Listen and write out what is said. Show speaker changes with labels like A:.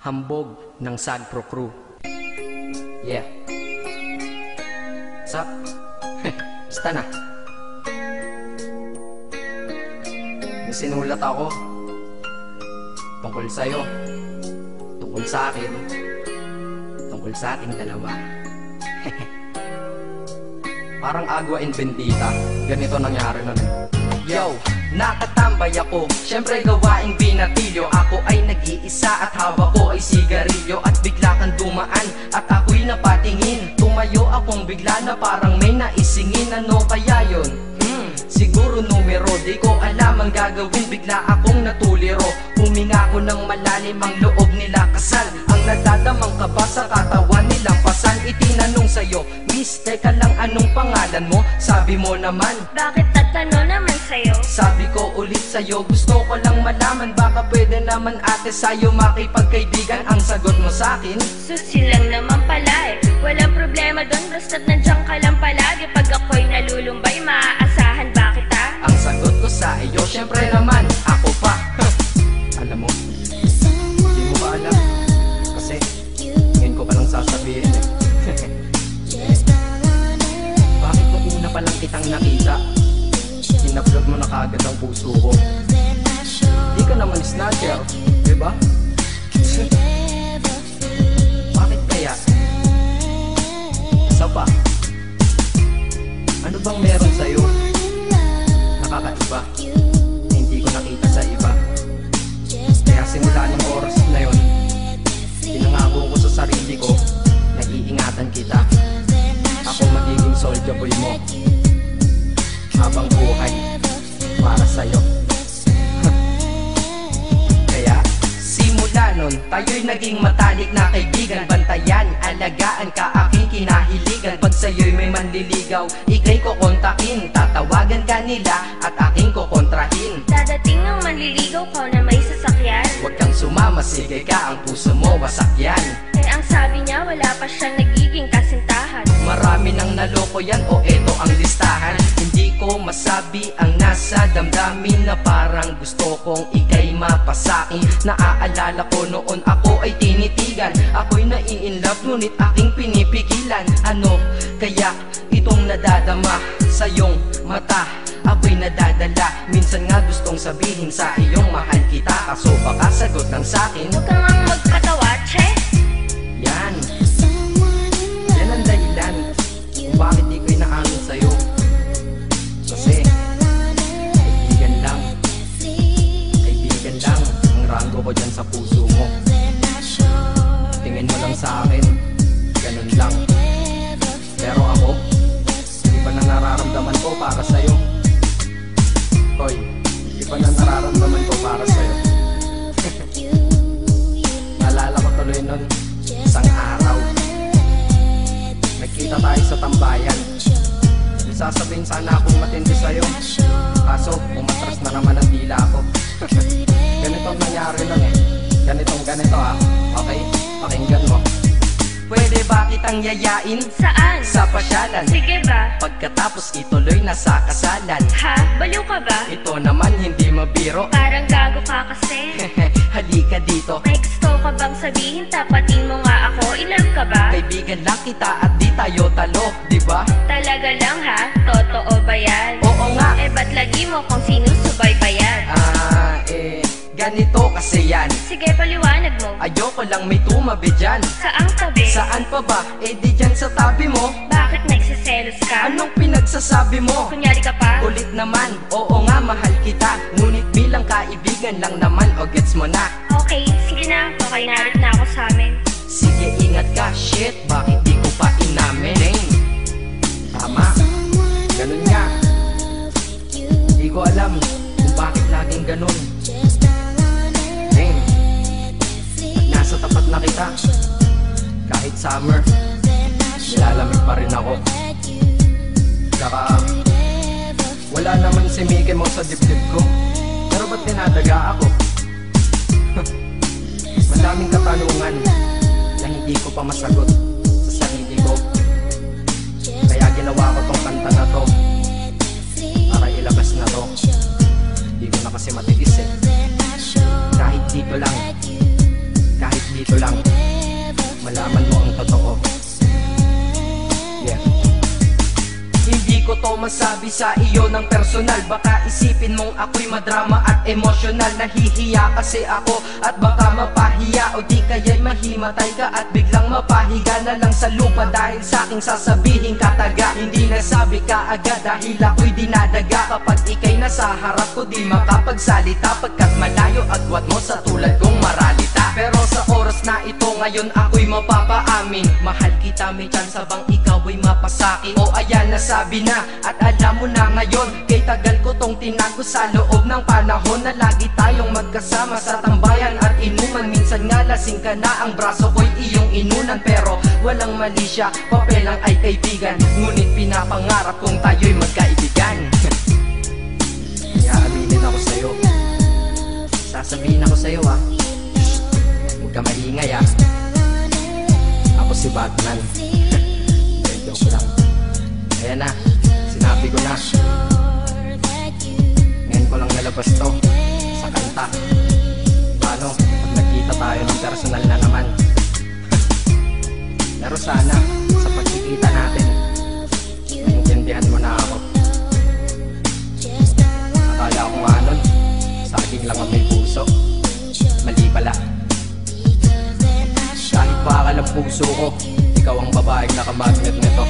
A: Hambog ng Sagpro Crew. Yeah. What's up? Basta na. May sinulat ako tungkol sa'yo, tungkol sa akin, tungkol sa ating dalawa. Parang Agua and Bendita. Ganito nangyari nun eh. Yo, nakatambay ako, syempre gawaing binatilyo. Ako ay nag-iisa at hawak ko ay sigarilyo. At bigla kang dumaan at ako'y napatingin. Tumayo akong bigla na parang may naisingin. Ano kaya yun? Siguro numero, di ko alam ang gagawin. Bigla akong natuliro, huminga ko ng malalim, ang loob nila kasal. Ang nadadamang kaba sa katawan nilang pasan. Itinanong sa'yo, miss, teka lang, anong pangalan mo? Sabi mo naman,
B: bakit tatanong naman sa'yo?
A: sabi ko ulit sa'yo, gusto ko lang malaman. Baka pwede naman ate sa'yo makipagkaibigan. Ang sagot mo sa'kin,
B: Susi lang naman pala eh. Walang problema doon, basta't nandiyan ka lang palagi. Pag ako'y nalulumbay, maaasahan ba kita?
A: ang sagot ko sa iyo, syempre naman, ako pa. Alam mo, hindi mo ba alam? Kasi, ngayon ko palang sasabihin eh. Bakit nung una pa lang kitang nakita, sinablog mo na kagad ang puso ko? Di ka naman snatcher, diba? Bakit kaya? Isa pa, ano bang meron sa'yo? Nakakaiba, na hindi ko nakita sa iba. Kaya simula ng oras na yun, pinangako ko sa sarili ko, nag-iingatan kita. Ako magiging soldier boy mo habang buhay para sa'yo. Kaya simula nun, tayo'y naging matalik na kaibigan. Bantayan, alagaan ka, aking kinahiligan. Pag sa'yo'y may manliligaw, ika'y kukontakin. Tatawagan ka nila at aking kukontrahin.
B: Dadating ang manliligaw ko na may sasakyan.
A: Huwag kang sumama, sige ka, ang puso mo wasak yan.
B: Eh ang sabi niya, wala pa siyang nagiging kasintahan.
A: Marami nang naloko yan, o eto ang listahan. Hindi ko masabi ang nasa damdamin, na parang gusto kong ika'y mapasakin. Naaalala ko noon ako ay tinitigan, ako'y nai-inlove ngunit aking pinipigilan. Ano kaya itong nadadama sa iyong mata? Ako'y nadadala, minsan nga gustong sabihin sa iyong mahal kita. Kaso baka sagot ng sakin,
B: Huwag kang ang magpatawa, che.
A: yan ang dahilan kung bakit di ko inaamin sa'yo. Kasi kaibigan lang ang rango ko dyan sa puso mo. Tingin mo lang sa akin, ganun lang. Pero ako, iba na nararamdaman ko para sa'yo. Hoy, iba na nararamdaman ko para sa'yo. Naalala ko tuloy nun, isang araw nagkita tayo sa tambayan. Sasabihin sana akong matindi sa'yo, kaso umatras na naman ang dila ko. Ganitong nangyari nun eh. Ganito ha. Okay? Pakinggan mo. Pwede ba kitang yayain
B: Saan?
A: sa pasyalan?
B: Sige ba?
A: Pagkatapos ituloy na sa kasalan.
B: Ha? Baliw ka ba?
A: Ito naman hindi mabiro.
B: Parang gago ka kasi.
A: Halika dito,
B: May gusto ka bang sabihin? Tapatin mo nga ako, in-love ka ba?
A: kaibigan lang kita at di tayo talo, diba?
B: Talaga lang ha? Totoo ba yan?
A: Oo nga.
B: Eh ba't lagi mo kung sinusubaybayan?
A: Ganito kasi yan.
B: Sige, paliwanag mo.
A: Ayoko lang may tumabi dyan.
B: Saang tabi?
A: Saan pa ba? Eh di dyan sa tabi mo.
B: Bakit nagsiselos ka?
A: Anong pinagsasabi mo?
B: Kunyari ka pa?
A: Ulit naman, oo nga mahal kita, ngunit bilang kaibigan lang naman, o gets mo na.
B: Okay, sige na. Okay, narit na ako sa amin.
A: Sige ingat ka, shit, bakit di ko pa inamin? Dang. Tama, ganun nga. Di ko alam kung bakit laging ganun. Dang. Nasa tapat na kita, kahit summer, nilalamig pa rin ako. Saka wala naman si Mickey Mouse sa dibdib ko, pero ba't dinadaga ako? Madaming katanungan na hindi ko pa masagot sa sarili ko. Kaya ginawa ko tong kanta na to para ilabas na to. Hindi ko na kasi matiis eh. Kahit dito lang, kahit dito dito lang malaman mo ang totoo. Yeah. Hindi ko to masabi sa iyo ng personal. Baka isipin mong ako'y madrama at emosyonal. Nahihiya kasi ako at baka mapahiya, o di kaya'y mahimatay ka at biglang mapahiga na lang sa lupa dahil sa aking sasabihin kataga. Hindi nasabi ka agad dahil ako'y dinadaga. Kapag ika'y nasa harap ko di makapagsalita, pagkat malayo agwat mo sa tulad kong maralita. Pero sa oras na ito ngayon ako'y mapapaamin, mahal kita, may chance bang ikaw ay mapasaki? O ayan, nasabi na at alam mo na ngayon. Kay tagal ko tong tinago sa loob ng panahon na lagi tayong magkasama sa tambayan at inuman. Minsan nga lasing ka na, ang braso ko'y iyong inunan. Pero walang mali siya, papelang ay kaibigan. Ngunit pinapangarap kong tayo'y magkaibigan. Kaya aminin ako sa'yo, sasabihin ako sa'yo ha, huwag ka maingay ha. Ako si Batman. Joke lang. Ayan na, sinabi ko na. Ngayon ko lang nalabas to sa kanta. Paano pag nagkita tayo ng personal na naman? Pero sana sa pagkikita natin maintindihan mo na ako. Akala ko nga nun saging lang ang may puso, mali pala. Kahit bakal ang puso ko, ikaw ang babaeng nakamagnet nito.